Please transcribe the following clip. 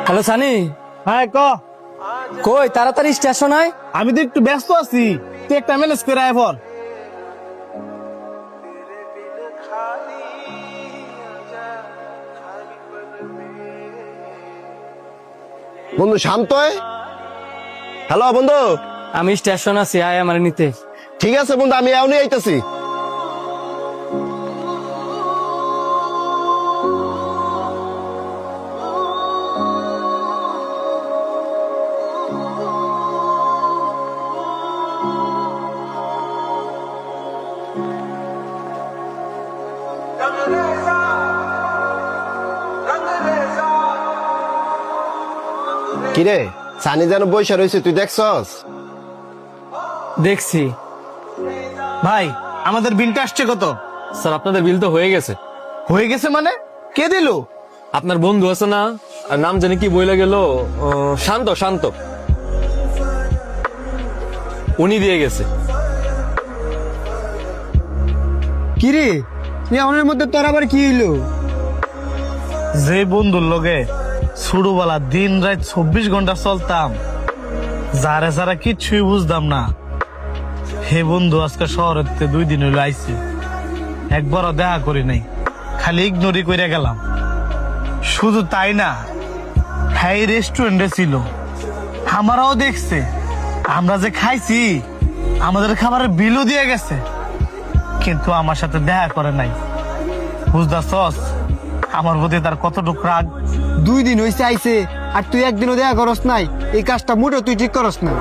Hello Sunny. হ্যাঁ কই তাড়াতাড়ি স্টেশন আয়। আমি তো একটু ব্যস্ত আছি, তুই একটা ম্যানেজ করে আয় পর। বন্ধু শান্ত। হ্যালো বন্ধু। আমি স্টেশন আছি, আয় আমার নিতে। ঠিক আছে বন্ধু, আমি এখনই আইতেছি। কিরে সানি যেন বৈশা রয়েছে, তুই দেখছস? দেখছি। ভাই আমাদের বিলটা আসছে কত? স্যার আপনাদের বিল তো হয়ে গেছে। হয়ে গেছে মানে? কে দিল? আপনার বন্ধু আছে না, আর নাম জানি কি বইলা গেল, শান্ত শান্ত, উনি দিয়ে গেছে। কিরে এমনের মধ্যে তোর আবার কি হইলো? যে বন্ধুর লগে ছোটবেলা দিন রাত 24 ঘন্টা চলতাম, যারে যারা কিচ্ছুই বুঝতাম না, হে বন্ধু আজকে শহরের 2 দিন হইলো আইছে। একবারও দেখা করি নাই, খালি ইগনোরই করে গেলাম। শুধু তাই না, হ্যাঁ রেস্টুরেন্টে ছিল, আমারও দেখছে, আমরা যে খাইছি আমাদের খাবারের বিলও দিয়ে গেছে, কিন্তু আমার সাথে দেখা করে নাই। বুঝতেছস আমার প্রতি তার কতটুকু রাগ? 2 দিন হইছে আইছে আর তুই একদিনও দেখা করস নাই, এই কাজটা মোটেও তুই ঠিক করস না।